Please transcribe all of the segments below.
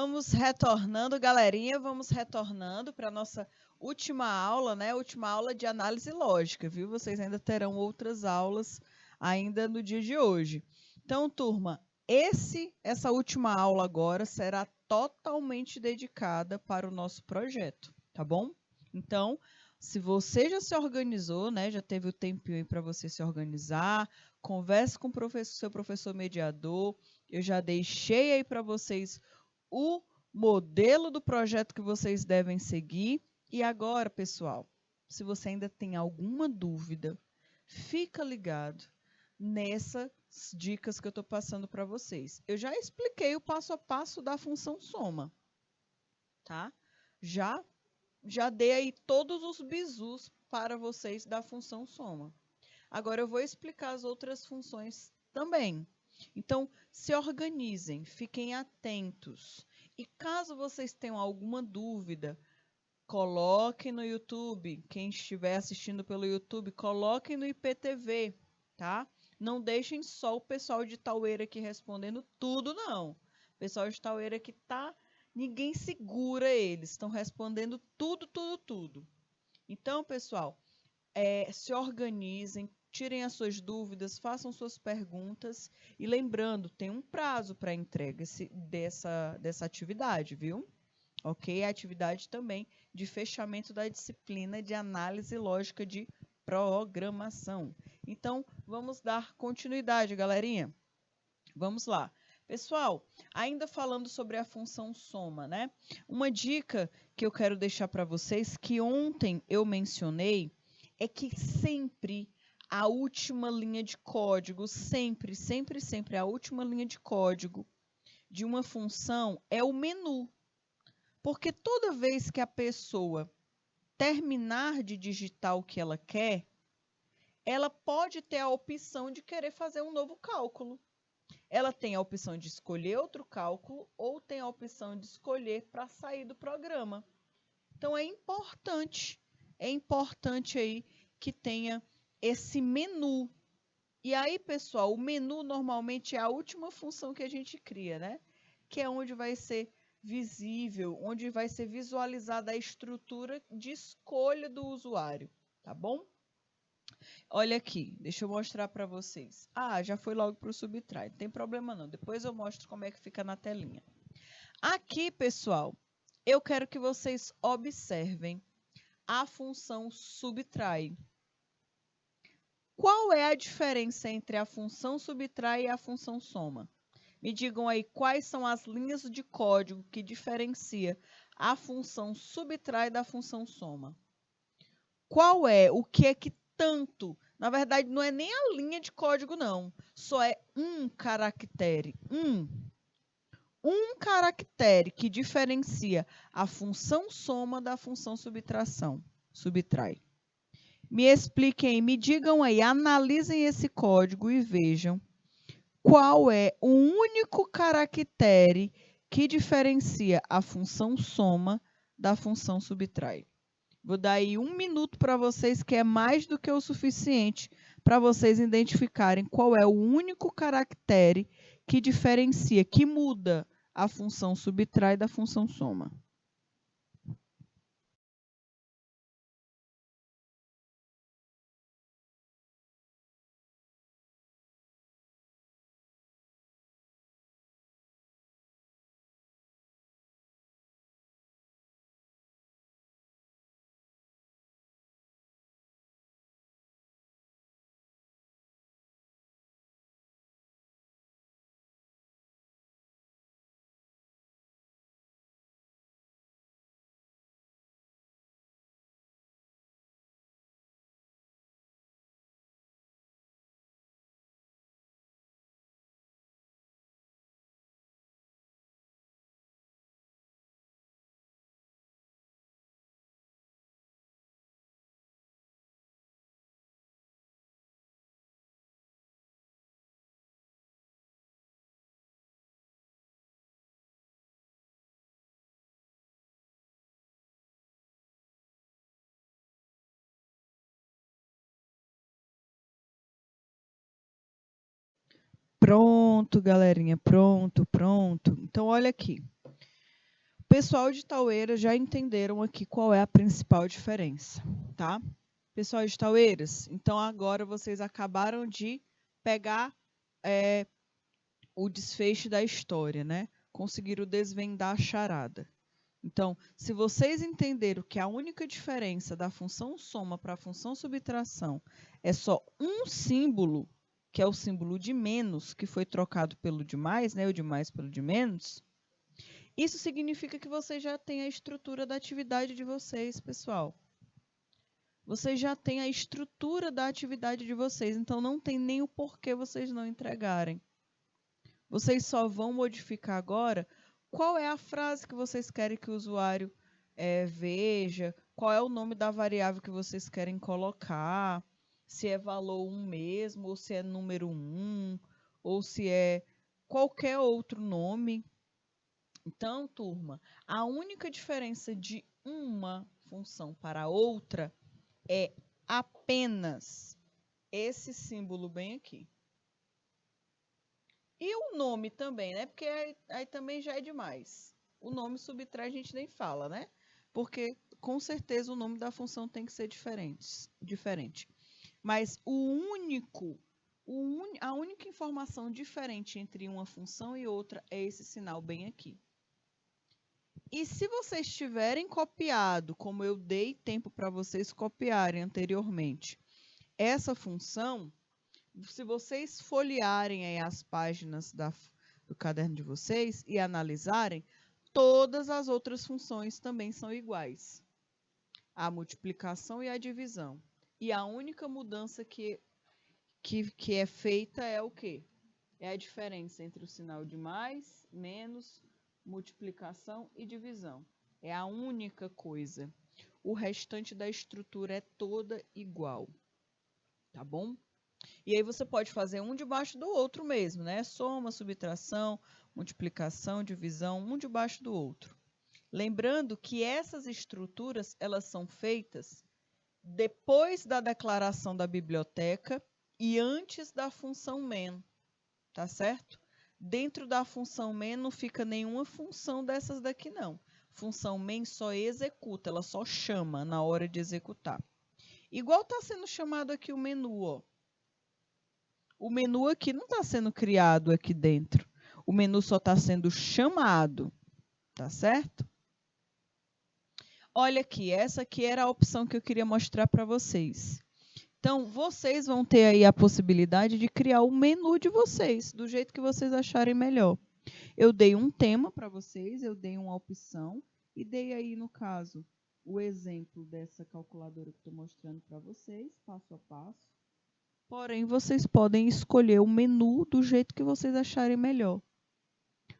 Vamos retornando, galerinha, vamos retornando para a nossa última aula, né? Última aula de análise lógica, viu? Vocês ainda terão outras aulas ainda no dia de hoje. Então, turma, essa última aula agora será totalmente dedicada para o nosso projeto, tá bom? Então, se você já se organizou, né? Já teve o tempinho aí para você se organizar, converse com o seu professor mediador. Eu já deixei aí para vocês o modelo do projeto que vocês devem seguir. E agora, pessoal, se você ainda tem alguma dúvida, fica ligado nessas dicas que eu estou passando para vocês. Eu já expliquei o passo a passo da função soma, tá? Já dei aí todos os bizus para vocês da função soma. Agora eu vou explicar as outras funções também. Então, se organizem, fiquem atentos. E caso vocês tenham alguma dúvida, coloquem no YouTube. Quem estiver assistindo pelo YouTube, coloquem no IPTV, tá? Não deixem só o pessoal de Taueira aqui respondendo tudo, não. O pessoal de Taueira aqui tá... Ninguém segura eles, estão respondendo tudo, tudo, tudo. Então, pessoal, se organizem, tirem as suas dúvidas, façam suas perguntas e lembrando, tem um prazo para a entrega dessa atividade, viu? Ok? A atividade também de fechamento da disciplina de análise lógica de programação. Então, vamos dar continuidade, galerinha. Vamos lá. Pessoal, ainda falando sobre a função soma, né? Uma dica que eu quero deixar para vocês, que ontem eu mencionei, é que sempre a última linha de código, sempre, sempre, sempre a última linha de código de uma função é o menu. Porque toda vez que a pessoa terminar de digitar o que ela quer, ela pode ter a opção de querer fazer um novo cálculo. Ela tem a opção de escolher outro cálculo ou tem a opção de escolher para sair do programa. Então, é importante aí que tenha esse menu. E aí, pessoal, o menu normalmente é a última função que a gente cria, né? Que é onde vai ser visível, onde vai ser visualizada a estrutura de escolha do usuário, tá bom? Olha aqui, deixa eu mostrar para vocês. Ah, já foi logo para o subtrai, não tem problema não. Depois eu mostro como é que fica na telinha. Aqui, pessoal, eu quero que vocês observem a função subtrai. Qual é a diferença entre a função subtrai e a função soma? Me digam aí quais são as linhas de código que diferencia a função subtrai da função soma. Qual é? O que é que tanto? Na verdade, não é nem a linha de código, não. Só é um caractere. Um caractere que diferencia a função soma da função subtração. Subtrai. Me expliquem, me digam aí, analisem esse código e vejam qual é o único caractere que diferencia a função soma da função subtrai. Vou dar aí 1 minuto para vocês, que é mais do que o suficiente para vocês identificarem qual é o único caractere que diferencia, que muda a função subtrai da função soma. Pronto, galerinha, pronto. Então, olha aqui. pessoal de Taueiras já entenderam aqui qual é a principal diferença, tá? Pessoal de Taueiras, então agora vocês acabaram de pegar o desfecho da história, né? Conseguiram desvendar a charada. Então, se vocês entenderam que a única diferença da função soma para a função subtração é só um símbolo, que é o símbolo de menos, que foi trocado pelo de mais, né? O de mais pelo de menos, isso significa que vocês já têm a estrutura da atividade de vocês, pessoal. Vocês já têm a estrutura da atividade de vocês, então não tem nem o porquê vocês não entregarem. Vocês só vão modificar agora qual é a frase que vocês querem que o usuário veja, qual é o nome da variável que vocês querem colocar, se é valor 1 mesmo, ou se é número 1, ou se é qualquer outro nome. Então, turma, a única diferença de uma função para outra é apenas esse símbolo bem aqui. E o nome também, né? Porque aí também já é demais. O nome subtrai a gente nem fala, né? Porque com certeza o nome da função tem que ser diferente. Mas a única informação diferente entre uma função e outra é esse sinal bem aqui. E se vocês tiverem copiado, como eu dei tempo para vocês copiarem anteriormente, essa função, se vocês folhearem aí as páginas do caderno de vocês e analisarem, todas as outras funções também são iguais. A multiplicação e a divisão. E a única mudança que é feita é o quê? É a diferença entre o sinal de mais, menos, multiplicação e divisão. É a única coisa. O restante da estrutura é toda igual. Tá bom? E aí você pode fazer um debaixo do outro mesmo, né? Soma, subtração, multiplicação, divisão, um debaixo do outro. Lembrando que essas estruturas, elas são feitas depois da declaração da biblioteca e antes da função men, tá certo? Dentro da função men não fica nenhuma função dessas daqui não. Função men só executa, ela só chama na hora de executar. Igual está sendo chamado aqui o menu, ó. O menu aqui não está sendo criado aqui dentro. O menu só está sendo chamado, tá certo? Olha aqui, essa aqui era a opção que eu queria mostrar para vocês. Então, vocês vão ter aí a possibilidade de criar o menu de vocês, do jeito que vocês acharem melhor. Eu dei um tema para vocês, eu dei uma opção e dei aí, no caso, o exemplo dessa calculadora que estou mostrando para vocês, passo a passo. Porém, vocês podem escolher o menu do jeito que vocês acharem melhor.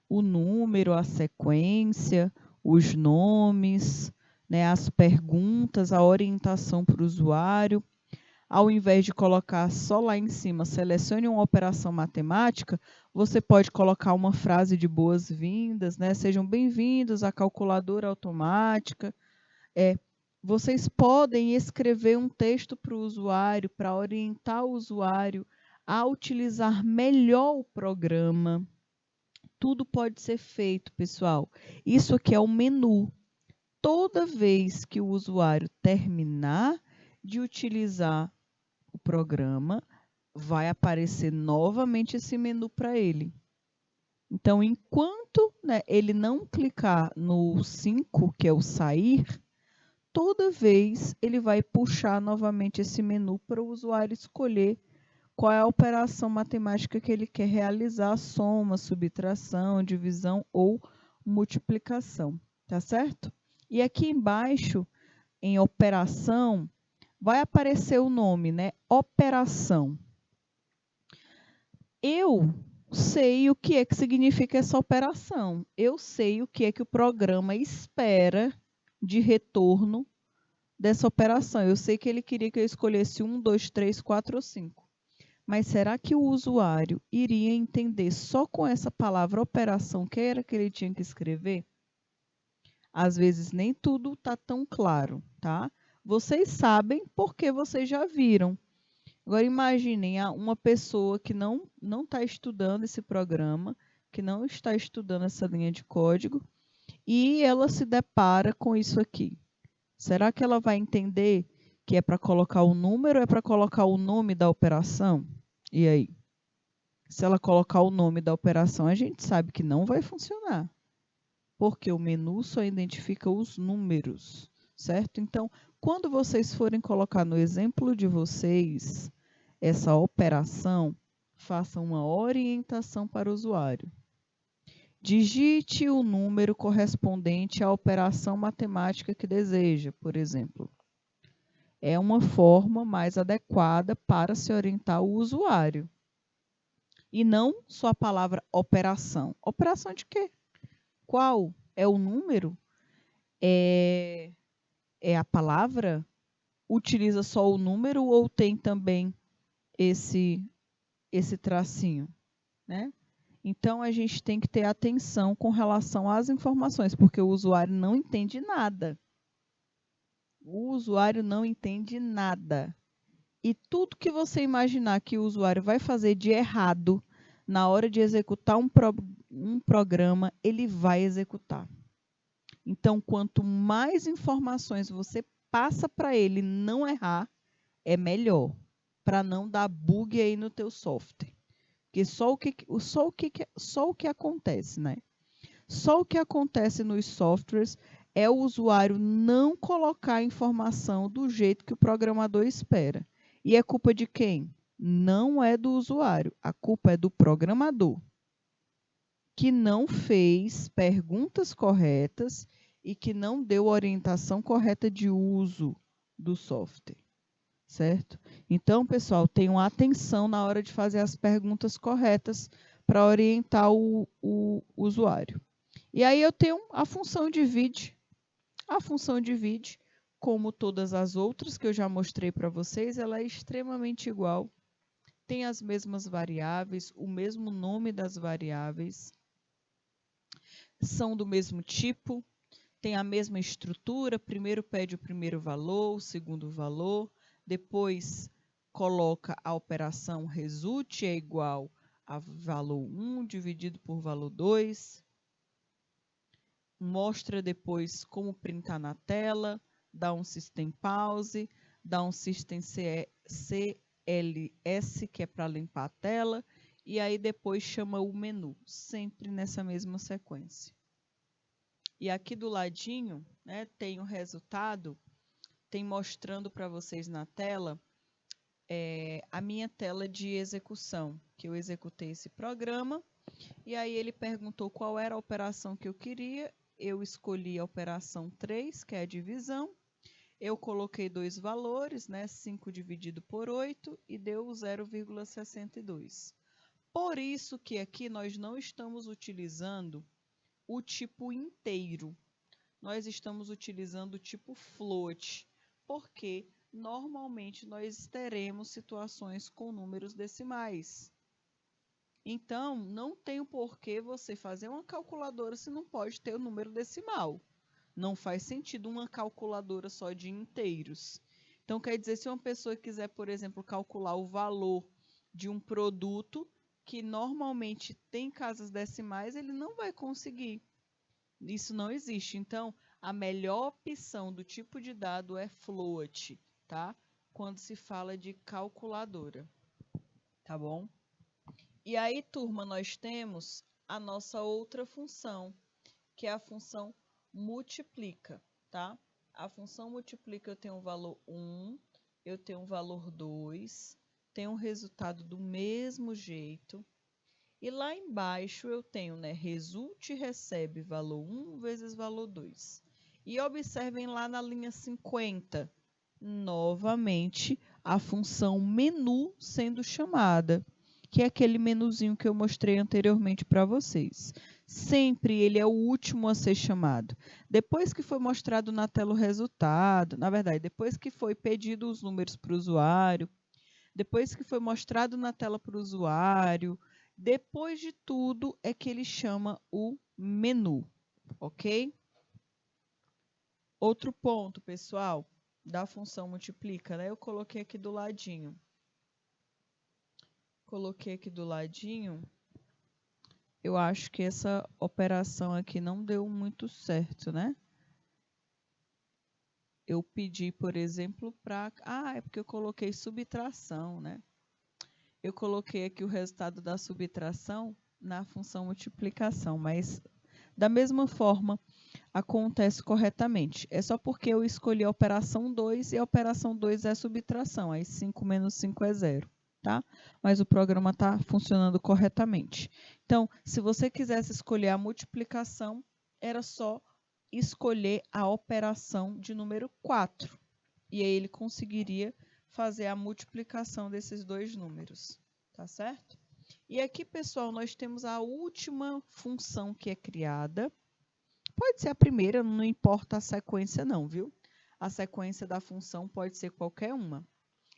O número, a sequência, os nomes, né, as perguntas, a orientação para o usuário. Ao invés de colocar só lá em cima, selecione uma operação matemática, você pode colocar uma frase de boas-vindas, né? Sejam bem-vindos à calculadora automática. Vocês podem escrever um texto para o usuário, para orientar o usuário a utilizar melhor o programa. Tudo pode ser feito, pessoal. Isso aqui é o menu. Toda vez que o usuário terminar de utilizar o programa, vai aparecer novamente esse menu para ele. Então, enquanto, né, ele não clicar no 5, que é o sair, toda vez ele vai puxar novamente esse menu para o usuário escolher qual é a operação matemática que ele quer realizar, soma, subtração, divisão ou multiplicação, tá certo? E aqui embaixo, em operação, vai aparecer o nome, né? Operação. Eu sei o que é que significa essa operação. Eu sei o que é que o programa espera de retorno dessa operação. Eu sei que ele queria que eu escolhesse 1, 2, 3, 4 ou 5. Mas será que o usuário iria entender só com essa palavra operação que era que ele tinha que escrever? Às vezes nem tudo está tão claro, tá? Vocês sabem porque vocês já viram. Agora imaginem uma pessoa que não está estudando esse programa, que não está estudando essa linha de código, e ela se depara com isso aqui. Será que ela vai entender que é para colocar o número ou é para colocar o nome da operação? E aí? Se ela colocar o nome da operação, a gente sabe que não vai funcionar, porque o menu só identifica os números, certo? Então, quando vocês forem colocar no exemplo de vocês essa operação, façam uma orientação para o usuário. Digite o número correspondente à operação matemática que deseja, por exemplo. É uma forma mais adequada para se orientar o usuário. E não só a palavra operação. Operação de quê? Qual? É o número? É a palavra? Utiliza só o número ou tem também esse tracinho, né? Então, a gente tem que ter atenção com relação às informações, porque o usuário não entende nada. O usuário não entende nada. E tudo que você imaginar que o usuário vai fazer de errado na hora de executar um programa, ele vai executar. Então, quanto mais informações você passa para ele não errar, é melhor, para não dar bug aí no teu software. Porque só o que acontece, né? Só o que acontece nos softwares é o usuário não colocar a informação do jeito que o programador espera. E é culpa de quem? Não é do usuário, a culpa é do programador, que não fez perguntas corretas e que não deu orientação correta de uso do software, certo? Então, pessoal, tenham atenção na hora de fazer as perguntas corretas para orientar o usuário. E aí eu tenho a função divide. A função divide, como todas as outras que eu já mostrei para vocês, ela é extremamente igual. Tem as mesmas variáveis, o mesmo nome das variáveis, são do mesmo tipo, tem a mesma estrutura, primeiro pede o primeiro valor, o segundo valor, depois coloca a operação result é igual a valor 1 dividido por valor 2, mostra depois como printar na tela, dá um system pause, dá um system CLS, que é para limpar a tela, e aí depois chama o menu, sempre nessa mesma sequência. E aqui do ladinho, né, tem o resultado, tem mostrando para vocês na tela a minha tela de execução, que eu executei esse programa, e aí ele perguntou qual era a operação que eu queria, eu escolhi a operação 3, que é a divisão, eu coloquei dois valores, né, 5 dividido por 8, e deu 0,62. Por isso que aqui nós não estamos utilizando o tipo inteiro. Nós estamos utilizando o tipo float, porque normalmente nós teremos situações com números decimais. Então, não tem o porquê você fazer uma calculadora se não pode ter o número decimal. Não faz sentido uma calculadora só de inteiros. Então, quer dizer, se uma pessoa quiser, por exemplo, calcular o valor de um produto que normalmente tem casas decimais, ele não vai conseguir. Isso não existe. Então, a melhor opção do tipo de dado é float, tá? Quando se fala de calculadora, tá bom? E aí, turma, nós temos a nossa outra função, que é a função multiplica, tá? A função multiplica, eu tenho um valor 1, eu tenho um valor 2, tenho um resultado do mesmo jeito. E lá embaixo eu tenho, né, result recebe valor 1 vezes valor 2. E observem lá na linha 50, novamente, a função menu sendo chamada, que é aquele menuzinho que eu mostrei anteriormente para vocês. Sempre ele é o último a ser chamado. Depois que foi mostrado na tela o resultado, na verdade, depois que foi pedido os números para o usuário, depois que foi mostrado na tela para o usuário, depois de tudo é que ele chama o menu, ok? Outro ponto, pessoal, da função multiplica, né? Eu coloquei aqui do ladinho. eu acho que essa operação aqui não deu muito certo, né? Eu pedi, por exemplo, para... Ah, é porque eu coloquei subtração, né? Eu coloquei aqui o resultado da subtração na função multiplicação, mas da mesma forma acontece corretamente. É só porque eu escolhi a operação 2 e a operação 2 é subtração, aí 5 menos 5 é 0, tá? Mas o programa está funcionando corretamente. Então, se você quisesse escolher a multiplicação, era só escolher a operação de número 4. E aí ele conseguiria fazer a multiplicação desses dois números, tá certo? E aqui, pessoal, nós temos a última função que é criada. Pode ser a primeira, não importa a sequência não, viu? A sequência da função pode ser qualquer uma.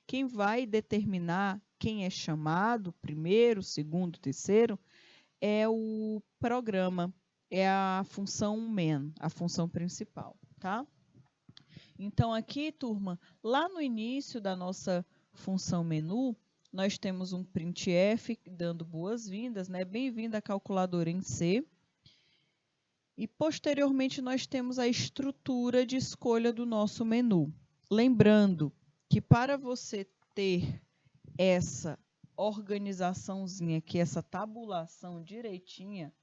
Quem vai determinar quem é chamado, primeiro, segundo, terceiro, é o programa, é a função main, a função principal, tá? Então, aqui, turma, lá no início da nossa função menu, nós temos um printf dando boas-vindas, né? Bem-vindo à calculadora em C. E, posteriormente, nós temos a estrutura de escolha do nosso menu. Lembrando que para você ter essa organizaçãozinha aqui, essa tabulação direitinha,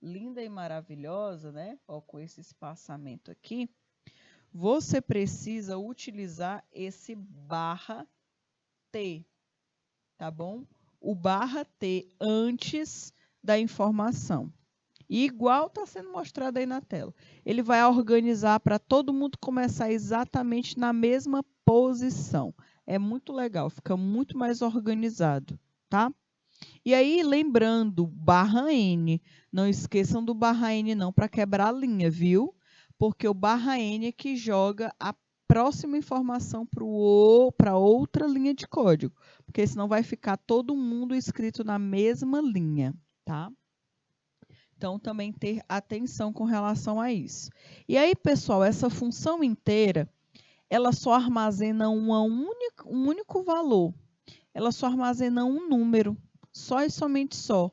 linda e maravilhosa, né? Ó, com esse espaçamento aqui, você precisa utilizar esse barra T, tá bom? O barra T antes da informação. E igual está sendo mostrado aí na tela. Ele vai organizar para todo mundo começar exatamente na mesma posição. É muito legal, fica muito mais organizado, tá? E aí, lembrando, barra N. Não esqueçam do barra N não para quebrar a linha, viu? Porque o barra N é que joga a próxima informação para outra linha de código. Porque senão vai ficar todo mundo escrito na mesma linha, tá? Então, também ter atenção com relação a isso. E aí, pessoal, essa função inteira, ela só armazena um único valor. Ela só armazena um número, só e somente só.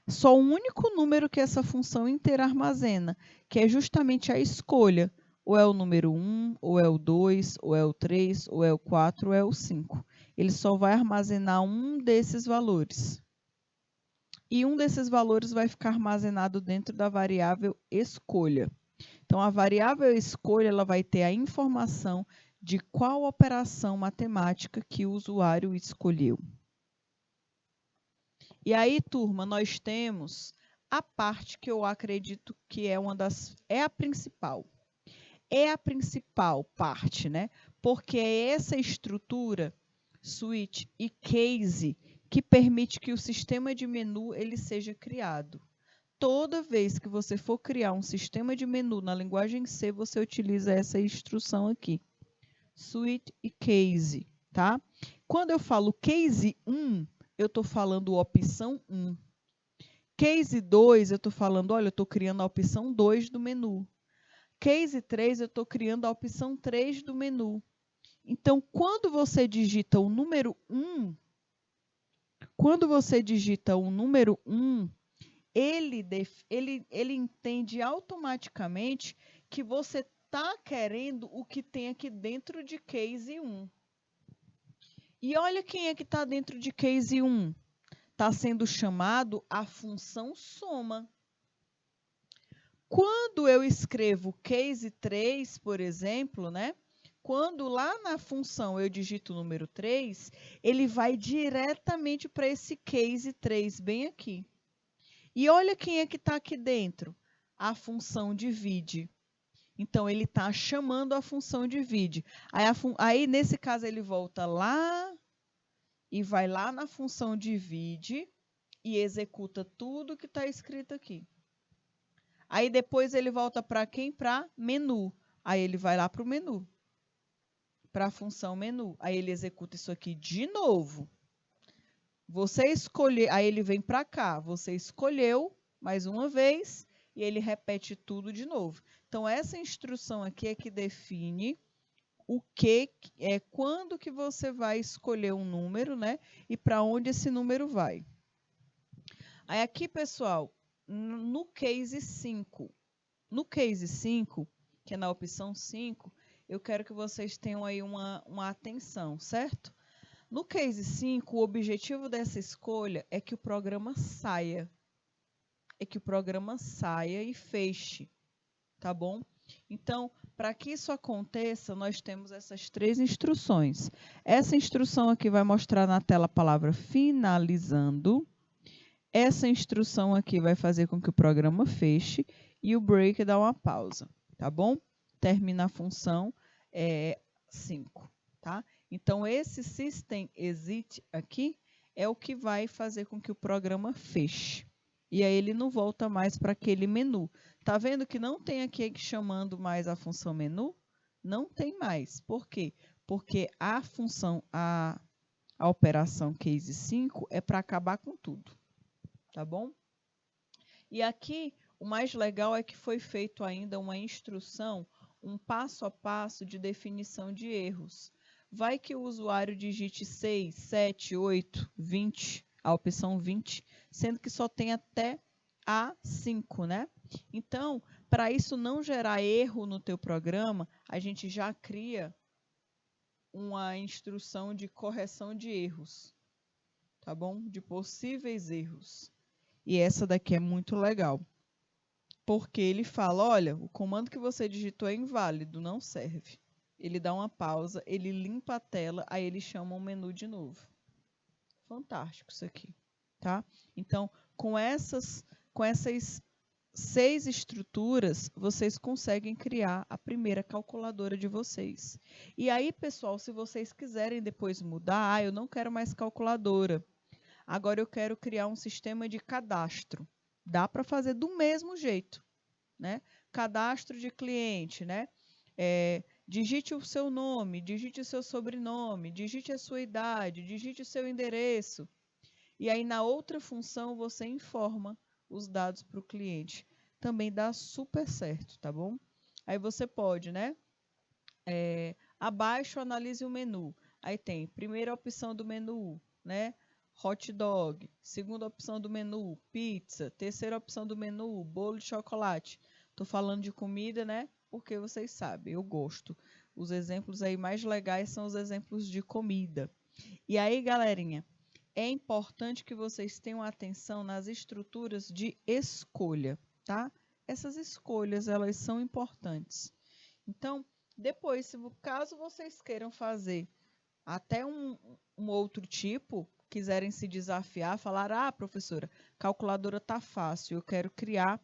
Só o único número que essa função inteira armazena, que é justamente a escolha. Ou é o número 1, ou é o 2, ou é o 3, ou é o 4, ou é o 5. Ele só vai armazenar um desses valores. E um desses valores vai ficar armazenado dentro da variável escolha. Então, a variável escolha ela vai ter a informação de qual operação matemática que o usuário escolheu. E aí, turma, nós temos a parte que eu acredito que é a principal. É a principal parte, né? Porque é essa estrutura, switch e case, que permite que o sistema de menu ele seja criado. Toda vez que você for criar um sistema de menu na linguagem C, você utiliza essa instrução aqui. Switch e case, tá? Quando eu falo case 1, eu estou falando opção 1. Case 2, eu estou falando, olha, eu estou criando a opção 2 do menu. Case 3, eu estou criando a opção 3 do menu. Então, quando você digita o número 1, ele entende automaticamente que você está querendo o que tem aqui dentro de case 1. E olha quem é que está dentro de case 1. Está sendo chamado a função soma. Quando eu escrevo case 3, por exemplo, né? Quando lá na função eu digito o número 3, ele vai diretamente para esse case 3, bem aqui. E olha quem é que está aqui dentro. A função divide. Então, ele está chamando a função divide. Aí, nesse caso, ele volta lá e vai lá na função divide e executa tudo que está escrito aqui. Aí, depois, ele volta para quem? Para menu. Aí, ele vai lá para o menu. Para a função menu. Aí, ele executa isso aqui de novo. Você escolheu, aí ele vem para cá. Você escolheu mais uma vez e ele repete tudo de novo. Então, essa instrução aqui é que define quando que você vai escolher um número, né? E para onde esse número vai. Aí aqui, pessoal, no case 5. No case 5, que é na opção 5, eu quero que vocês tenham aí uma atenção, certo? No case 5, o objetivo dessa escolha é que o programa saia. É que o programa saia e feche, tá bom? Então, para que isso aconteça, nós temos essas 3 instruções. Essa instrução aqui vai mostrar na tela a palavra finalizando. Essa instrução aqui vai fazer com que o programa feche e o break dá uma pausa, tá bom? Termina a função 5, tá? Então, esse system exit aqui é o que vai fazer com que o programa feche. E aí ele não volta mais para aquele menu. Tá vendo que não tem aqui chamando mais a função menu? Não tem mais. Por quê? Porque a função, a operação case 5 é para acabar com tudo. Tá bom? E aqui, o mais legal é que foi feito ainda uma instrução, um passo a passo de definição de erros. Vai que o usuário digite 6, 7, 8, 20, a opção 20, sendo que só tem até a 5, né? Então, para isso não gerar erro no teu programa, a gente já cria uma instrução de correção de erros, tá bom? De possíveis erros. E essa daqui é muito legal, porque ele fala, olha, o comando que você digitou é inválido, não serve. Ele dá uma pausa, ele limpa a tela, aí ele chama o menu de novo. Fantástico isso aqui, tá? Então, com essas 6 estruturas, vocês conseguem criar a primeira calculadora de vocês. E aí, pessoal, se vocês quiserem depois mudar, eu não quero mais calculadora. Agora eu quero criar um sistema de cadastro. Dá para fazer do mesmo jeito, né? Cadastro de cliente, né? Digite o seu nome, digite o seu sobrenome, digite a sua idade, digite o seu endereço. E aí, na outra função, você informa os dados para o cliente. Também dá super certo, tá bom? Aí você pode, né? Abaixo, analise o menu. Aí tem primeira opção do menu, né? Hot dog. Segunda opção do menu, pizza. Terceira opção do menu, bolo de chocolate. Tô falando de comida, né? Porque vocês sabem, eu gosto. Os exemplos aí mais legais são os exemplos de comida. E aí, galerinha, é importante que vocês tenham atenção nas estruturas de escolha, tá? Essas escolhas, elas são importantes. Então, depois, caso vocês queiram fazer até um outro tipo, quiserem se desafiar, falar, professora, calculadora tá fácil, eu quero criar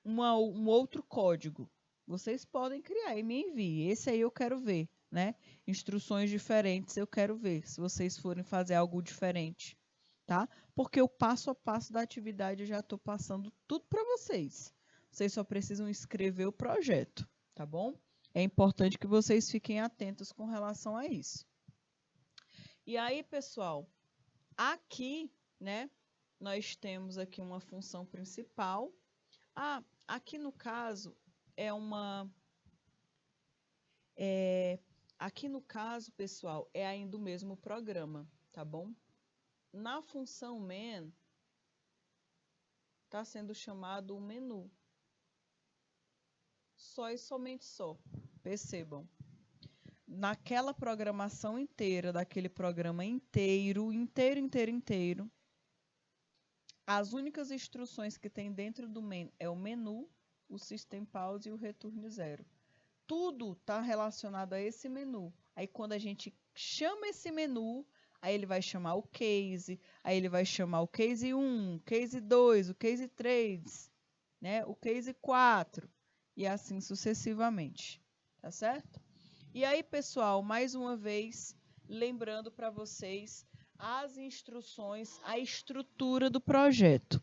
um outro código. Vocês podem criar e me enviem. Esse aí eu quero ver, né? Instruções diferentes eu quero ver, se vocês forem fazer algo diferente, tá? Porque o passo a passo da atividade eu já estou passando tudo para vocês. Vocês só precisam escrever o projeto, tá bom? É importante que vocês fiquem atentos com relação a isso. E aí, pessoal, aqui, né, nós temos aqui uma função principal. Aqui no caso, aqui no caso, pessoal, é ainda o mesmo programa, tá bom? Na função main, está sendo chamado o menu. Só e somente só, percebam. Naquela programação inteira, daquele programa inteiro, as únicas instruções que tem dentro do main é o menu, o system pause e o return 0. Tudo está relacionado a esse menu. Aí quando a gente chama esse menu, aí ele vai chamar o case, aí ele vai chamar o case 1, o case 2, o case 3, né? O case 4 e assim sucessivamente, tá certo? E aí, pessoal, mais uma vez, lembrando para vocês as instruções, a estrutura do projeto.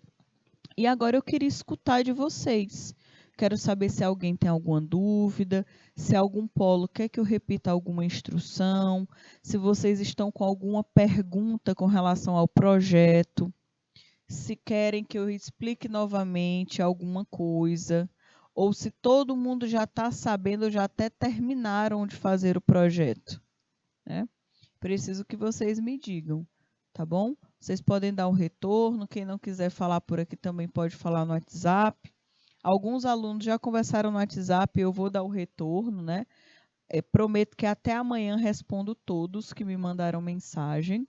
E agora eu queria escutar de vocês. Quero saber se alguém tem alguma dúvida, se algum polo quer que eu repita alguma instrução, se vocês estão com alguma pergunta com relação ao projeto, se querem que eu explique novamente alguma coisa, ou se todo mundo já está sabendo, já até terminaram de fazer o projeto, né? Preciso que vocês me digam, tá bom? Vocês podem dar um retorno. Quem não quiser falar por aqui também pode falar no WhatsApp. Alguns alunos já conversaram no WhatsApp, eu vou dar o retorno, né? Prometo que até amanhã respondo todos que me mandaram mensagem.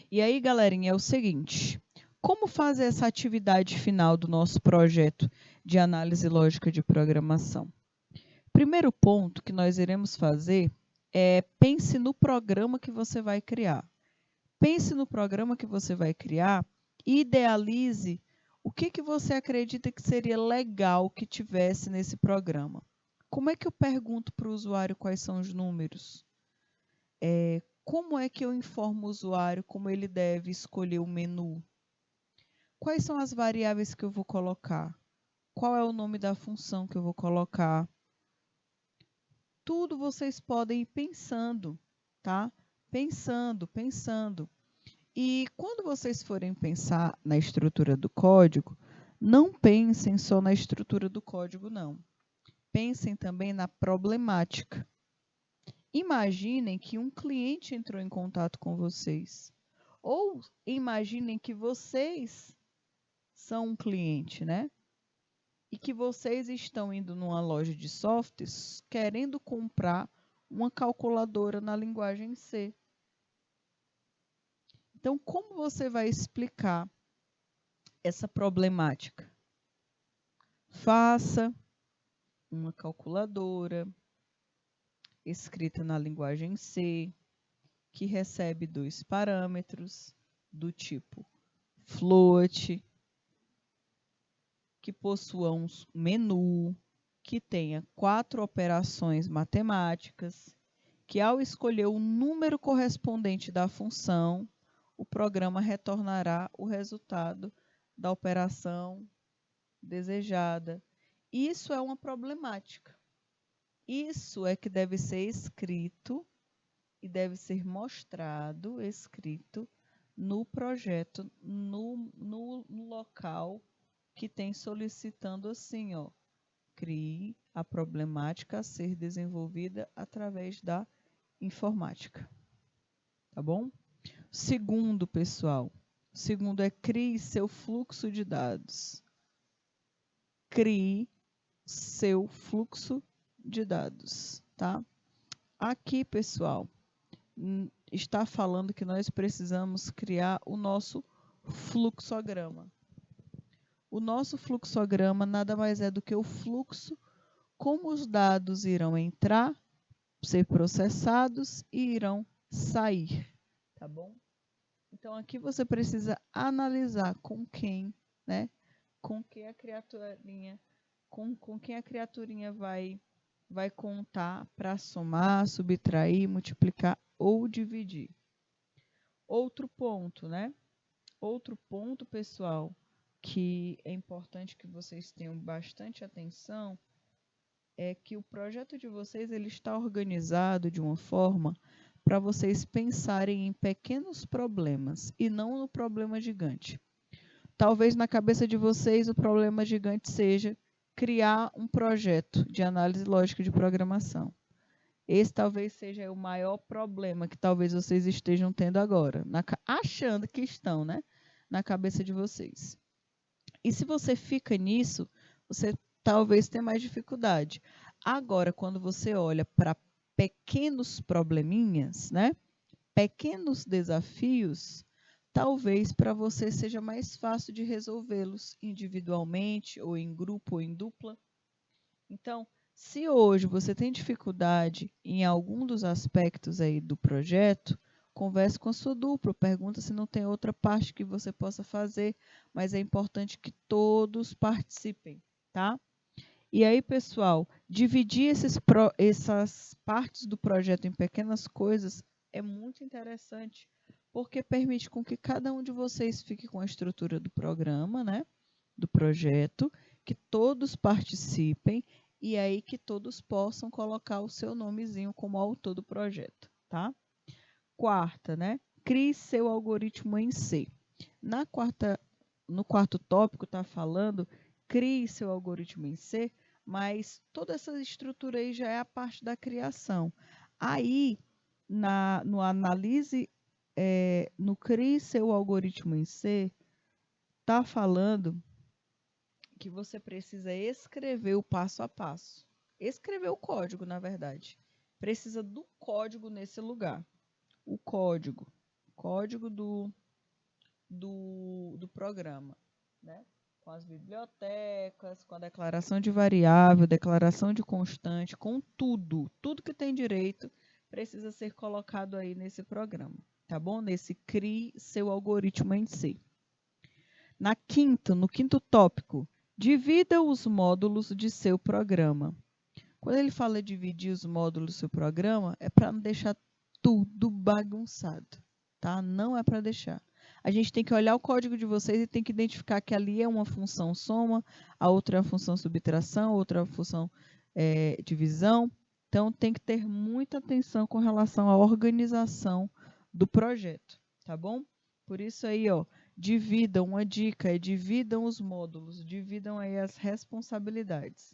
E aí, galerinha, é o seguinte: como fazer essa atividade final do nosso projeto de análise lógica de programação? Primeiro ponto que nós iremos fazer é pense no programa que você vai criar. Pense no programa que você vai criar e idealize o que você acredita que seria legal que tivesse nesse programa. Como é que eu pergunto para o usuário quais são os números? Como é que eu informo o usuário como ele deve escolher o menu? Quais são as variáveis que eu vou colocar? Qual é o nome da função que eu vou colocar? Tudo vocês podem ir pensando, tá? Pensando. E quando vocês forem pensar na estrutura do código, não pensem só na estrutura do código, não. Pensem também na problemática. Imaginem que um cliente entrou em contato com vocês. Ou imaginem que vocês são um cliente, né? E que vocês estão indo numa loja de softwares querendo comprar uma calculadora na linguagem C. Então, como você vai explicar essa problemática? Faça uma calculadora escrita na linguagem C, que recebe 2 parâmetros do tipo float, que possua um menu, que tenha 4 operações matemáticas, que ao escolher o número correspondente da função, o programa retornará o resultado da operação desejada. Isso é uma problemática. Isso é que deve ser escrito e deve ser mostrado, escrito no projeto, no local que tem solicitando assim, ó, crie a problemática a ser desenvolvida através da informática. Tá bom? Segundo, pessoal, segundo é crie seu fluxo de dados. Crie seu fluxo de dados, tá? Aqui, pessoal, está falando que nós precisamos criar o nosso fluxograma. O nosso fluxograma nada mais é do que o fluxo, como os dados irão entrar, ser processados e irão sair, tá bom? Então, aqui você precisa analisar com quem, né? Com quem a criaturinha, com quem a criaturinha vai contar para somar, subtrair, multiplicar ou dividir. Outro ponto, né? Outro ponto, pessoal, que é importante que vocês tenham bastante atenção, é que o projeto de vocês ele está organizado de uma forma para vocês pensarem em pequenos problemas e não no problema gigante. Talvez na cabeça de vocês o problema gigante seja criar um projeto de análise lógica de programação. Esse talvez seja o maior problema que talvez vocês estejam tendo agora, achando que estão, né, na cabeça de vocês. E se você fica nisso, você talvez tenha mais dificuldade. Agora, quando você olha para pequenos probleminhas, né, pequenos desafios, talvez para você seja mais fácil de resolvê-los individualmente, ou em grupo, ou em dupla. Então, se hoje você tem dificuldade em algum dos aspectos aí do projeto, converse com a sua dupla, pergunta se não tem outra parte que você possa fazer, mas é importante que todos participem, tá? E aí, pessoal, dividir essas partes do projeto em pequenas coisas é muito interessante, porque permite com que cada um de vocês fique com a estrutura do programa, né? Do projeto, que todos participem e aí que todos possam colocar o seu nomezinho como autor do projeto, tá? Quarta, né? Crie seu algoritmo em C. No quarto tópico está falando, crie seu algoritmo em C, mas toda essa estrutura aí já é a parte da criação. Aí, no analise no Crie Seu Algoritmo em C, está falando que você precisa escrever o passo a passo. Escrever o código, na verdade. Precisa do código nesse lugar. O código do programa, né? Com as bibliotecas, com a declaração de variável, declaração de constante, com tudo que tem direito precisa ser colocado aí nesse programa, tá bom? Nesse Crie Seu Algoritmo em C. No quinto tópico, divida os módulos de seu programa. Quando ele fala dividir os módulos do seu programa, é para não deixar tudo bagunçado, tá? Não é para deixar. A gente tem que olhar o código de vocês e tem que identificar que ali é uma função soma, a outra é a função subtração, a outra é a função divisão. Então, tem que ter muita atenção com relação à organização do projeto, tá bom? Por isso aí, ó, dividam, uma dica é dividam os módulos, dividam aí as responsabilidades.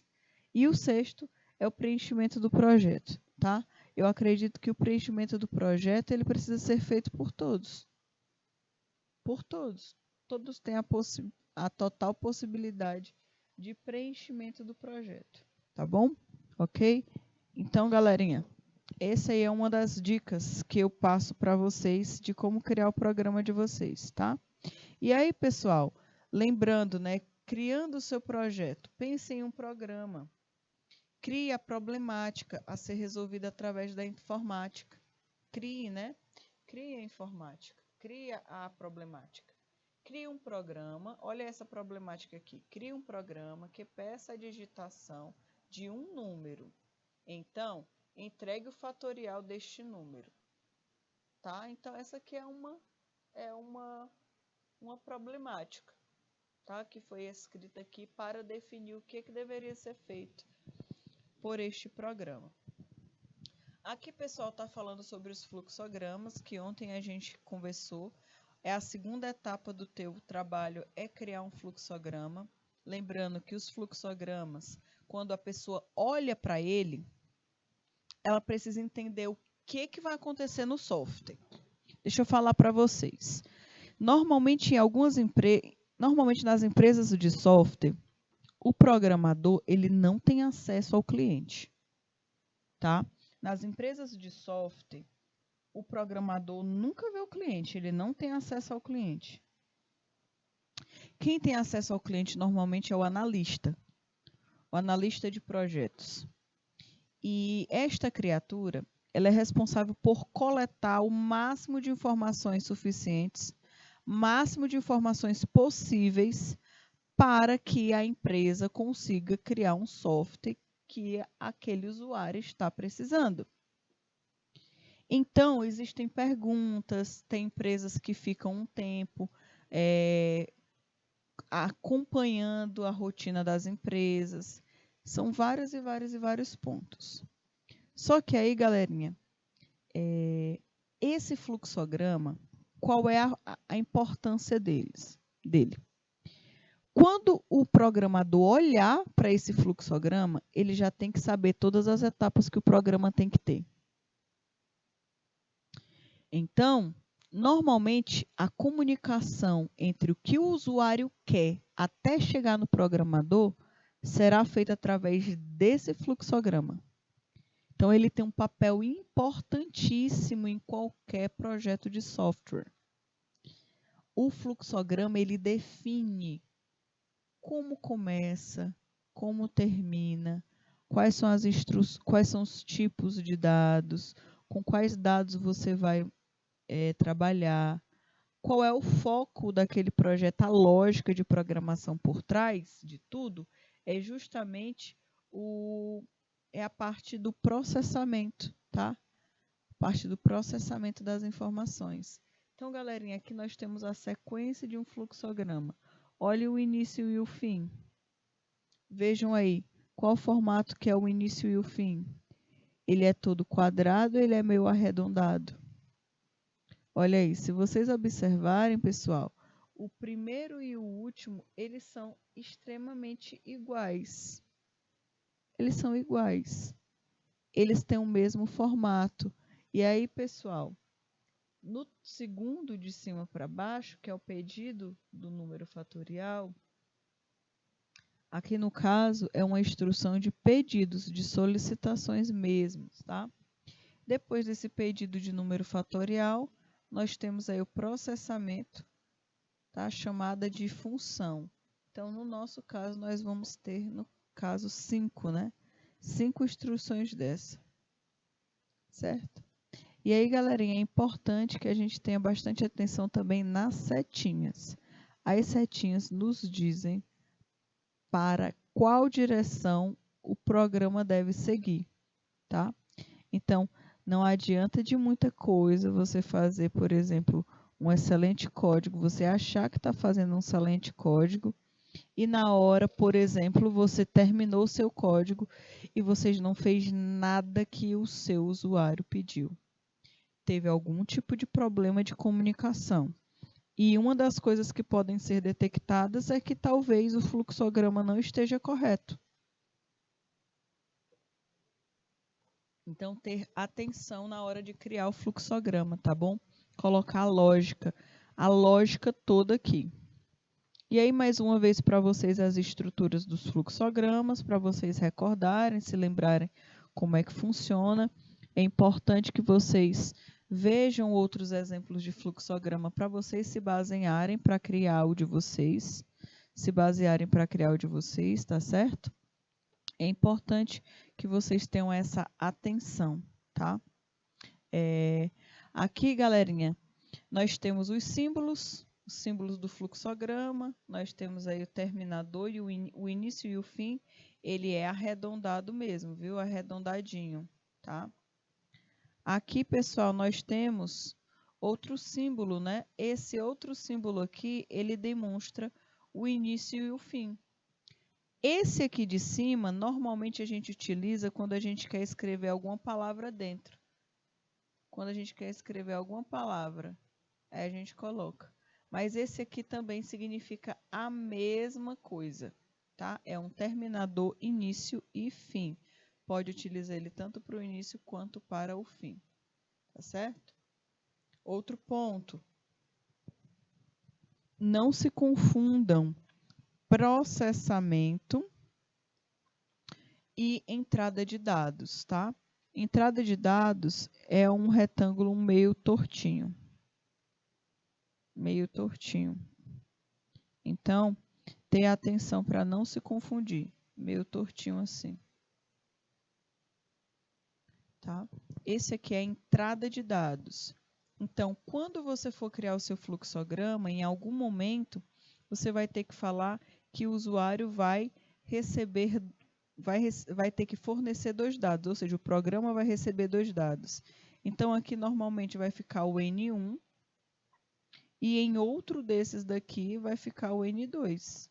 E o sexto é o preenchimento do projeto, tá? Eu acredito que o preenchimento do projeto ele precisa ser feito por todos. Por todos. Todos têm a total possibilidade de preenchimento do projeto, tá bom? Ok? Então, galerinha, essa aí é uma das dicas que eu passo para vocês de como criar o programa de vocês, tá? E aí, pessoal, lembrando, né? Criando o seu projeto, pense em um programa. Crie a problemática a ser resolvida através da informática. Crie, né? Crie a informática, crie a problemática. Crie um programa, olha essa problemática aqui. Crie um programa que peça a digitação de um número. Então, entregue o fatorial deste número. Tá? Então, essa aqui é uma problemática, tá? Que foi escrita aqui para definir o que deveria ser feito por este programa. Aqui, pessoal, está falando sobre os fluxogramas, que ontem a gente conversou. É a segunda etapa do teu trabalho, é criar um fluxograma. Lembrando que os fluxogramas, quando a pessoa olha para ele, ela precisa entender o que vai acontecer no software. Deixa eu falar para vocês. Normalmente nas empresas de software, o programador ele não tem acesso ao cliente, tá? Nas empresas de software, o programador nunca vê o cliente, ele não tem acesso ao cliente. Quem tem acesso ao cliente normalmente é o analista de projetos. E esta criatura, ela é responsável por coletar o máximo de informações suficientes, máximo de informações possíveis para que a empresa consiga criar um software que aquele usuário está precisando. Então, existem perguntas, tem empresas que ficam um tempo acompanhando a rotina das empresas. São vários pontos. Só que aí, galerinha, esse fluxograma, qual é a importância dele? Quando o programador olhar para esse fluxograma, ele já tem que saber todas as etapas que o programa tem que ter. Então, normalmente, a comunicação entre o que o usuário quer até chegar no programador será feita através desse fluxograma. Então, ele tem um papel importantíssimo em qualquer projeto de software. O fluxograma, ele define como começa, como termina, quais são os tipos de dados, com quais dados você vai trabalhar, qual é o foco daquele projeto, a lógica de programação por trás de tudo, é justamente a parte do processamento, tá? A parte do processamento das informações. Então, galerinha, aqui nós temos a sequência de um fluxograma. Olha o início e o fim. Vejam aí, qual formato que é o início e o fim? Ele é todo quadrado, ele é meio arredondado. Olha aí, se vocês observarem, pessoal, o primeiro e o último, eles são extremamente iguais. Eles são iguais. Eles têm o mesmo formato. E aí, pessoal, No segundo de cima para baixo, que é o pedido do número fatorial, aqui no caso é uma instrução de pedidos, de solicitações mesmos, tá? Depois desse pedido de número fatorial, nós temos aí o processamento, tá? Chamada de função. Então, no nosso caso, nós vamos ter, no caso, 5, né? 5 instruções dessa, certo? E aí, galerinha, é importante que a gente tenha bastante atenção também nas setinhas. As setinhas nos dizem para qual direção o programa deve seguir, tá? Então, não adianta de muita coisa você fazer, por exemplo, um excelente código, você achar que está fazendo um excelente código e na hora, por exemplo, você terminou o seu código e você não fez nada que o seu usuário pediu. Teve algum tipo de problema de comunicação. E uma das coisas que podem ser detectadas é que talvez o fluxograma não esteja correto. Então, ter atenção na hora de criar o fluxograma, tá bom? Colocar a lógica toda aqui. E aí, mais uma vez, para vocês, as estruturas dos fluxogramas, para vocês recordarem, se lembrarem como é que funciona. É importante que vocês vejam outros exemplos de fluxograma para vocês se basearem para criar o de vocês. Tá certo? É importante que vocês tenham essa atenção, tá? Aqui, galerinha, nós temos os símbolos do fluxograma, nós temos aí o terminador e o início e o fim, ele é arredondado mesmo, viu? Arredondadinho, tá? Aqui, pessoal, nós temos outro símbolo, né? Esse outro símbolo aqui, ele demonstra o início e o fim. Esse aqui de cima, normalmente a gente utiliza quando a gente quer escrever alguma palavra dentro. Quando a gente quer escrever alguma palavra, aí a gente coloca. Mas esse aqui também significa a mesma coisa, tá? É um terminador início e fim. Pode utilizar ele tanto para o início quanto para o fim, tá certo? Outro ponto. Não se confundam processamento e entrada de dados, tá? Entrada de dados é um retângulo meio tortinho. Meio tortinho. Então, tenha atenção para não se confundir. Meio tortinho assim. Tá? Esse aqui é a entrada de dados. Então, quando você for criar o seu fluxograma, em algum momento, você vai ter que falar que o usuário vai receber, vai ter que fornecer 2 dados, ou seja, o programa vai receber 2 dados. Então, aqui normalmente vai ficar o N1 e em outro desses daqui vai ficar o N2,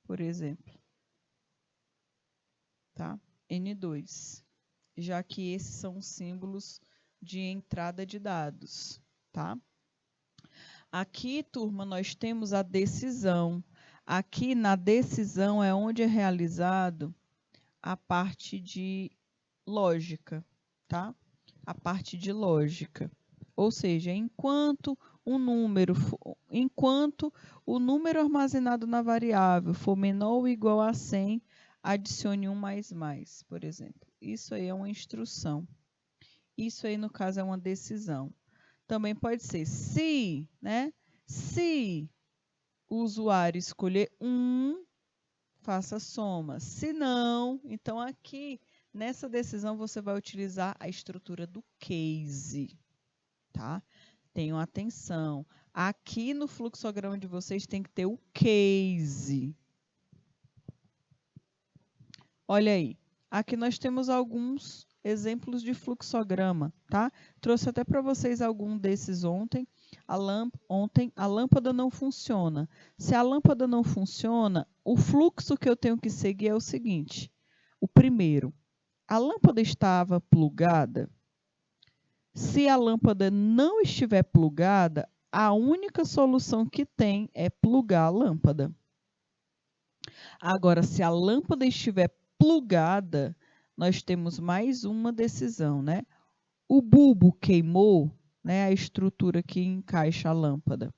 por exemplo. Tá? N2. Já que esses são os símbolos de entrada de dados, tá? Aqui, turma, nós temos a decisão. Aqui na decisão é onde é realizado a parte de lógica, tá? A parte de lógica. Ou seja, enquanto o número armazenado na variável for menor ou igual a 100, adicione 1 mais, por exemplo. Isso aí é uma instrução. Isso aí, no caso, é uma decisão. Também pode ser se, né? Se o usuário escolher 1, faça soma. Se não, então aqui, nessa decisão, você vai utilizar a estrutura do case, tá? Tenham atenção. Aqui no fluxograma de vocês tem que ter o case. Olha aí. Aqui nós temos alguns exemplos de fluxograma, tá? Trouxe até para vocês algum desses ontem. A lâmpada não funciona. Se a lâmpada não funciona, o fluxo que eu tenho que seguir é o seguinte. O primeiro, a lâmpada estava plugada. Se a lâmpada não estiver plugada, a única solução que tem é plugar a lâmpada. Agora, se a lâmpada estiver plugada, nós temos mais uma decisão, né? O bulbo queimou, né, a estrutura que encaixa a lâmpada.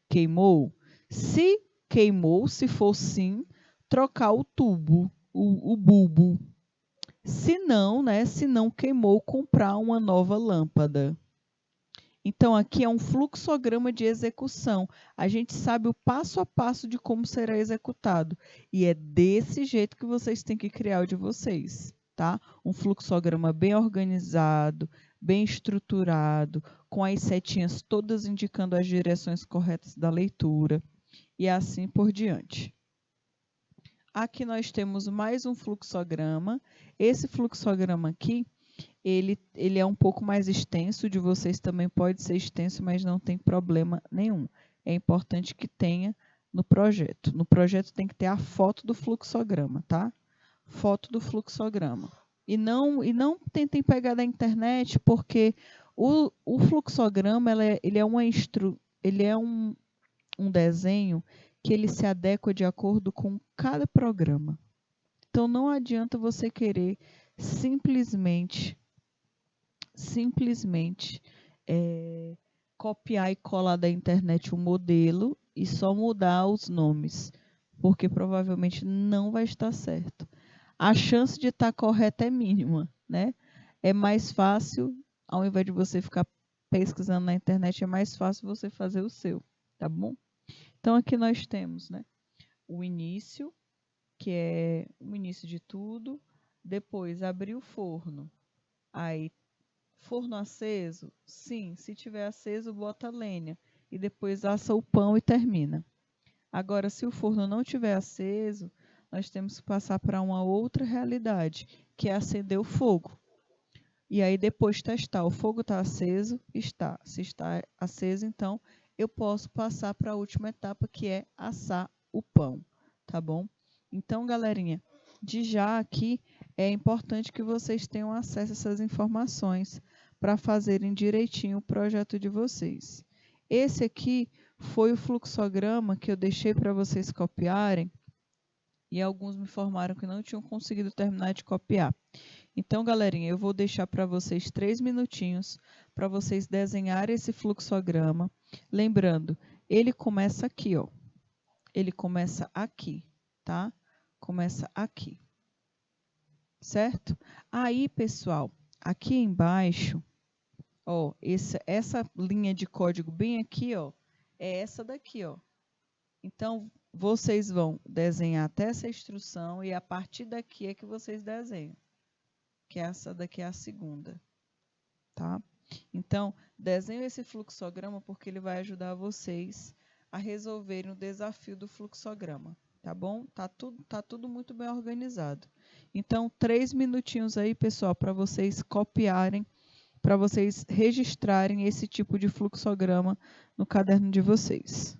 Queimou? Se queimou, se for sim, trocar o tubo, o bulbo. Se não, né, se não queimou, comprar uma nova lâmpada. Então, aqui é um fluxograma de execução. A gente sabe o passo a passo de como será executado. E é desse jeito que vocês têm que criar o de vocês, tá? Um fluxograma bem organizado, bem estruturado, com as setinhas todas indicando as direções corretas da leitura e assim por diante. Aqui nós temos mais um fluxograma. Esse fluxograma aqui, ele é um pouco mais extenso, de vocês também pode ser extenso, mas não tem problema nenhum. É importante que tenha no projeto. No projeto tem que ter a foto do fluxograma, tá? Foto do fluxograma. E não tentem pegar da internet, porque o fluxograma ele é um desenho que ele se adequa de acordo com cada programa. Então não adianta você querer simplesmente copiar e colar da internet um modelo e só mudar os nomes, porque provavelmente não vai estar certo. A chance de estar correta é mínima, né? É mais fácil, ao invés de você ficar pesquisando na internet, é mais fácil você fazer o seu, tá bom? Então aqui nós temos, né, o início, que é o início de tudo, depois abrir o forno, aí forno aceso? Sim, se tiver aceso, bota lenha e depois assa o pão e termina. Agora, se o forno não tiver aceso, nós temos que passar para uma outra realidade, que é acender o fogo. E aí depois testar, o fogo está aceso? Está. Se está aceso, então eu posso passar para a última etapa, que é assar o pão, tá bom? Então, galerinha, de já aqui é importante que vocês tenham acesso a essas informações para fazerem direitinho o projeto de vocês. Esse aqui foi o fluxograma que eu deixei para vocês copiarem e alguns me informaram que não tinham conseguido terminar de copiar. Então, galerinha, eu vou deixar para vocês 3 minutinhos para vocês desenharem esse fluxograma. Lembrando, ele começa aqui, ó. Ele começa aqui, tá? Começa aqui. Certo? Aí, pessoal, aqui embaixo, ó, essa linha de código bem aqui, ó, é essa daqui, ó. Então, vocês vão desenhar até essa instrução e a partir daqui é que vocês desenham. Que essa daqui é a segunda, tá? Então, desenhe esse fluxograma porque ele vai ajudar vocês a resolverem o desafio do fluxograma, tá bom? Tá tudo muito bem organizado. Então, 3 minutinhos aí, pessoal, para vocês copiarem, para vocês registrarem esse tipo de fluxograma no caderno de vocês.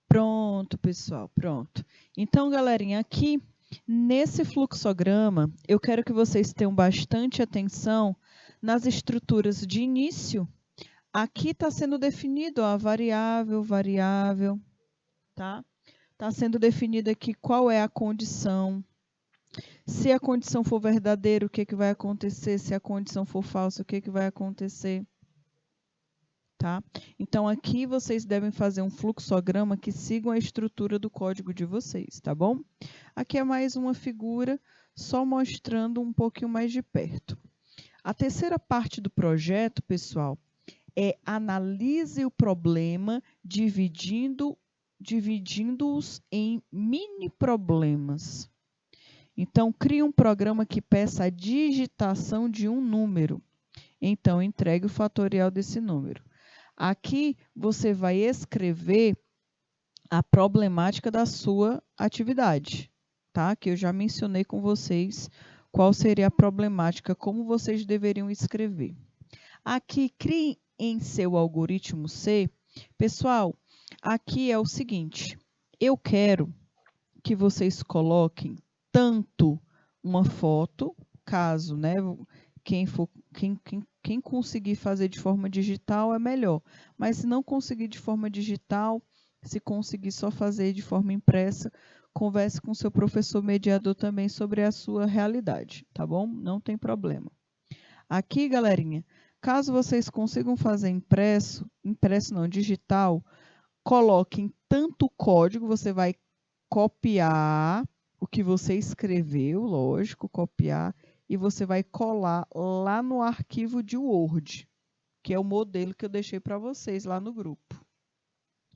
Pronto, pessoal, pronto. Então, galerinha, aqui nesse fluxograma, eu quero que vocês tenham bastante atenção nas estruturas de início. Aqui está sendo definido a variável, tá? Está sendo definido aqui qual é a condição. Se a condição for verdadeira, o que vai acontecer? Se a condição for falsa, o que vai acontecer? Tá? Então, aqui vocês devem fazer um fluxograma que siga a estrutura do código de vocês, tá bom? Aqui é mais uma figura, só mostrando um pouquinho mais de perto. A terceira parte do projeto, pessoal, é analise o problema dividindo-os em mini problemas. Então, crie um programa que peça a digitação de um número. Então, entregue o fatorial desse número. Aqui, você vai escrever a problemática da sua atividade, tá? Que eu já mencionei com vocês qual seria a problemática, como vocês deveriam escrever. Aqui, crie em seu algoritmo C. Pessoal, aqui é o seguinte, eu quero que vocês coloquem tanto uma foto, caso, né, quem conseguir fazer de forma digital é melhor, mas se não conseguir de forma digital, se conseguir só fazer de forma impressa, converse com seu professor mediador também sobre a sua realidade, tá bom? Não tem problema. Aqui, galerinha, caso vocês consigam fazer impresso não, digital, coloquem tanto código, você vai copiar o que você escreveu, lógico, copiar, e você vai colar lá no arquivo de Word, que é o modelo que eu deixei para vocês lá no grupo.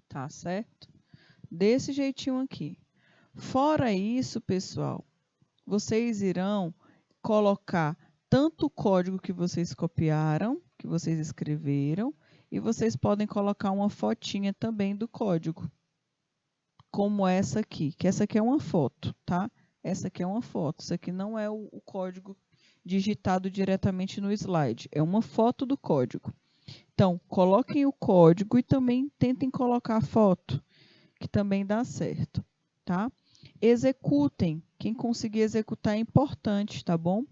Tá certo? Desse jeitinho aqui. Fora isso, pessoal, vocês irão colocar tanto o código que vocês copiaram, que vocês escreveram, e vocês podem colocar uma fotinha também do código, como essa aqui, que essa aqui é uma foto, tá? Essa aqui é uma foto, isso aqui não é o código digitado diretamente no slide, é uma foto do código. Então, coloquem o código e também tentem colocar a foto, que também dá certo, tá? Executem, quem conseguir executar é importante, tá bom?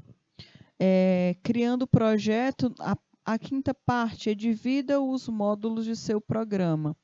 Criando o projeto, a quinta parte é divida os módulos de seu programa.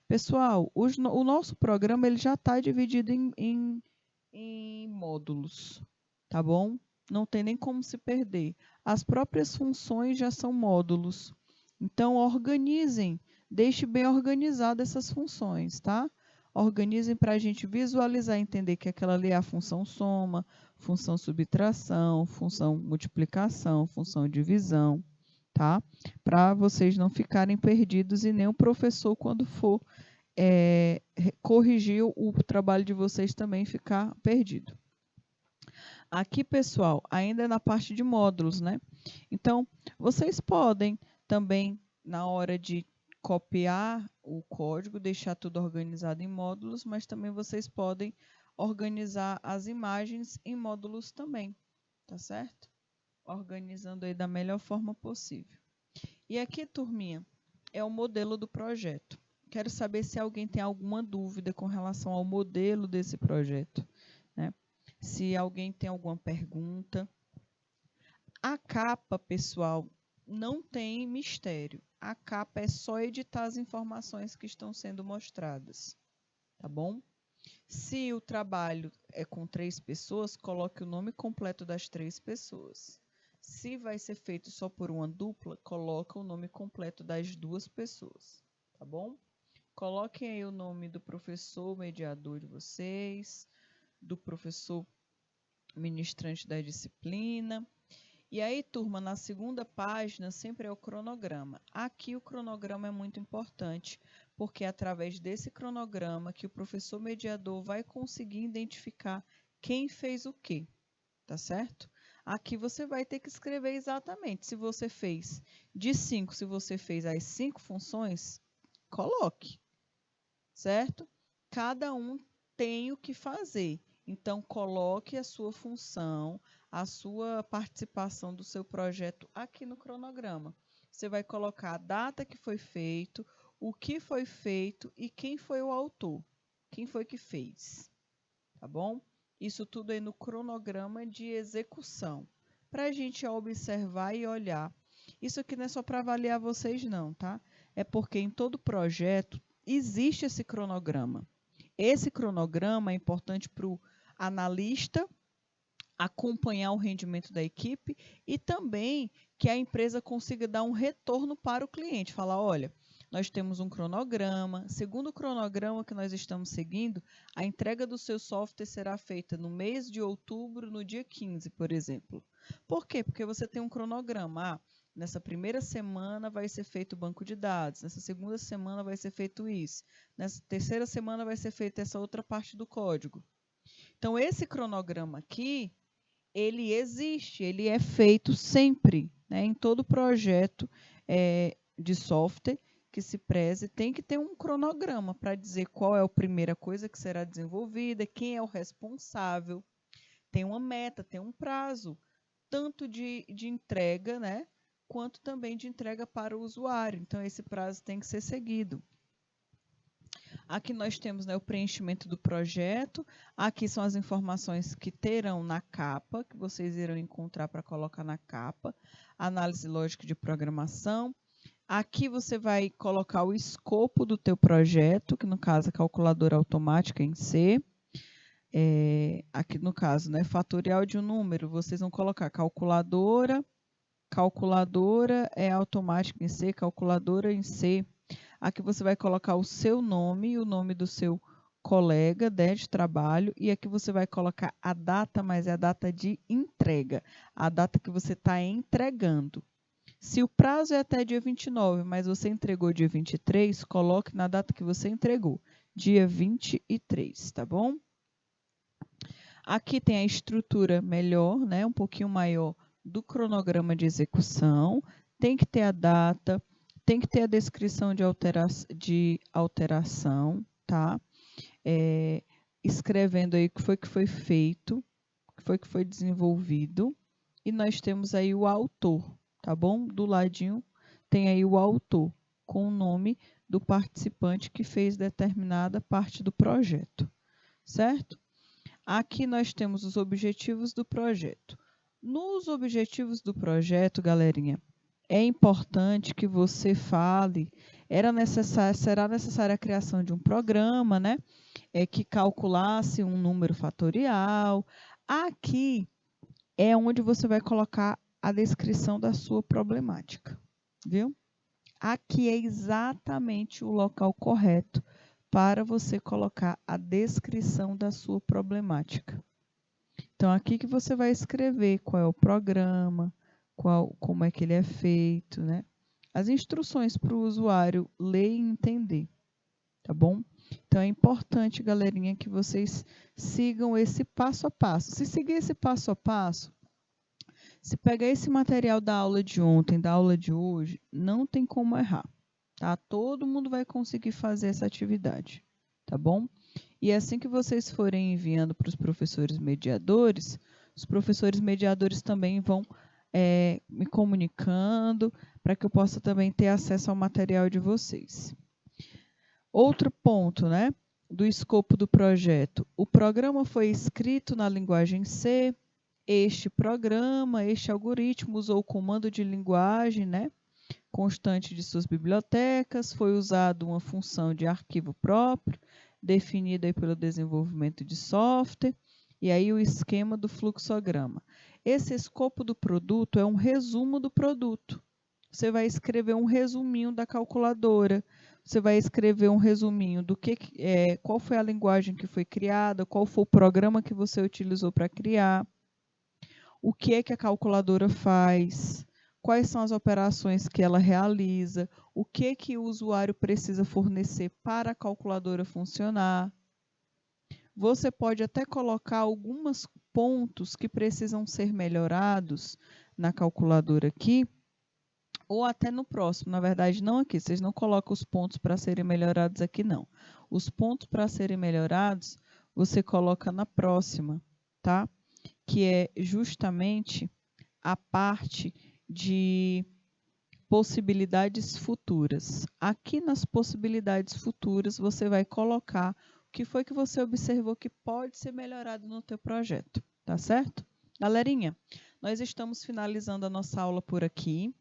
Pessoal, o nosso programa ele já está dividido em módulos, tá bom? Não tem nem como se perder. As próprias funções já são módulos. Então, organizem, deixe bem organizado essas funções, tá? Organizem para a gente visualizar e entender que aquela ali é a função soma, função subtração, função multiplicação, função divisão, tá? Para vocês não ficarem perdidos e nem o professor, quando for corrigir o trabalho de vocês, também ficar perdido. Aqui, pessoal, ainda é na parte de módulos, né? Então, vocês podem também, na hora de copiar o código, deixar tudo organizado em módulos, mas também vocês podem organizar as imagens em módulos também, tá certo? Organizando aí da melhor forma possível. E aqui, turminha, é o modelo do projeto. Quero saber se alguém tem alguma dúvida com relação ao modelo desse projeto, né? Se alguém tem alguma pergunta. A capa, pessoal, não tem mistério. A capa é só editar as informações que estão sendo mostradas, tá bom? Se o trabalho é com 3 pessoas, coloque o nome completo das 3 pessoas. Se vai ser feito só por uma dupla, coloca o nome completo das 2 pessoas, tá bom? Coloquem aí o nome do professor mediador de vocês, do professor ministrante da disciplina. E aí, turma, na segunda página sempre é o cronograma. Aqui o cronograma é muito importante, porque é através desse cronograma que o professor mediador vai conseguir identificar quem fez o quê, tá certo? Aqui você vai ter que escrever exatamente. Se você fez de 5, se você fez as 5 funções, coloque, certo? Cada um tem o que fazer. Então, coloque a sua função, a sua participação do seu projeto aqui no cronograma. Você vai colocar a data que foi feito, o que foi feito e quem foi o autor, quem foi que fez, tá bom? Isso tudo aí no cronograma de execução, para a gente observar e olhar. Isso aqui não é só para avaliar vocês não, tá? É porque em todo projeto existe esse cronograma. Esse cronograma é importante para o analista acompanhar o rendimento da equipe e também que a empresa consiga dar um retorno para o cliente. Falar, olha, nós temos um cronograma. Segundo o cronograma que nós estamos seguindo, a entrega do seu software será feita no mês de outubro, no dia 15, por exemplo. Por quê? Porque você tem um cronograma. Nessa primeira semana vai ser feito o banco de dados, nessa segunda semana vai ser feito isso, nessa terceira semana vai ser feita essa outra parte do código. Então, esse cronograma aqui, ele existe, ele é feito sempre, né? Em todo projeto de software que se preze, tem que ter um cronograma para dizer qual é a primeira coisa que será desenvolvida, quem é o responsável, tem uma meta, tem um prazo, tanto de entrega, né? Quanto também de entrega para o usuário. Então, esse prazo tem que ser seguido. Aqui nós temos, né, o preenchimento do projeto. Aqui são as informações que terão na capa, que vocês irão encontrar para colocar na capa. Análise lógica de programação. Aqui você vai colocar o escopo do teu projeto, que no caso é calculadora automática em C. Aqui no caso, né, fatorial de um número, vocês vão colocar calculadora é automática em C, calculadora em C. Aqui você vai colocar o seu nome e o nome do seu colega, né, de trabalho, e aqui você vai colocar a data, mas é a data de entrega, a data que você está entregando. Se o prazo é até dia 29, mas você entregou dia 23, coloque na data que você entregou, dia 23, tá bom? Aqui tem a estrutura melhor, né, um pouquinho maior do cronograma de execução, tem que ter a data, tem que ter a descrição de alteração, tá? Escrevendo aí o que foi feito, o que foi desenvolvido, e nós temos aí o autor, tá bom? Do ladinho tem aí o autor, com o nome do participante que fez determinada parte do projeto, certo? Aqui nós temos os objetivos do projeto. Nos objetivos do projeto, galerinha, é importante que você fale, será necessária a criação de um programa, né? Que calculasse um número fatorial. Aqui é onde você vai colocar a descrição da sua problemática, viu? Aqui é exatamente o local correto para você colocar a descrição da sua problemática. Então, aqui que você vai escrever qual é o programa, como é que ele é feito, né? As instruções para o usuário ler e entender, tá bom? Então, é importante, galerinha, que vocês sigam esse passo a passo. Se seguir esse passo a passo, se pegar esse material da aula de ontem, da aula de hoje, não tem como errar, tá? Todo mundo vai conseguir fazer essa atividade, tá bom? E assim que vocês forem enviando para os professores mediadores, os professores mediadores também vão me comunicando para que eu possa também ter acesso ao material de vocês. Outro ponto, né, do escopo do projeto. O programa foi escrito na linguagem C. Este programa, este algoritmo usou o comando de linguagem, né, constante de suas bibliotecas, foi usado uma função de arquivo próprio, definida aí pelo desenvolvimento de software, e aí o esquema do fluxograma. Esse escopo do produto é um resumo do produto. Você vai escrever um resuminho da calculadora, você vai escrever um resuminho do qual foi a linguagem que foi criada, qual foi o programa que você utilizou para criar, o que é que a calculadora faz, quais são as operações que ela realiza, o que o usuário precisa fornecer para a calculadora funcionar. Você pode até colocar alguns pontos que precisam ser melhorados na calculadora aqui, ou até no próximo. Na verdade, não aqui. Vocês não colocam os pontos para serem melhorados aqui, não. Os pontos para serem melhorados, você coloca na próxima, tá? Que é justamente a parte de possibilidades futuras. Aqui nas possibilidades futuras, você vai colocar que foi que você observou que pode ser melhorado no teu projeto, tá certo? Galerinha, nós estamos finalizando a nossa aula por aqui.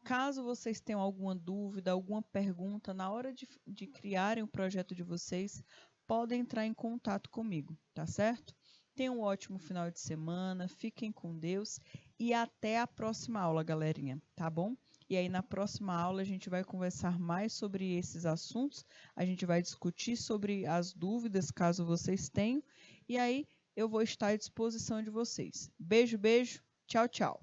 Caso vocês tenham alguma dúvida, alguma pergunta, na hora de criarem o projeto de vocês, podem entrar em contato comigo, tá certo? Tenham um ótimo final de semana, fiquem com Deus e até a próxima aula, galerinha, tá bom? E aí na próxima aula a gente vai conversar mais sobre esses assuntos, a gente vai discutir sobre as dúvidas, caso vocês tenham, e aí eu vou estar à disposição de vocês. Beijo, beijo, tchau, tchau.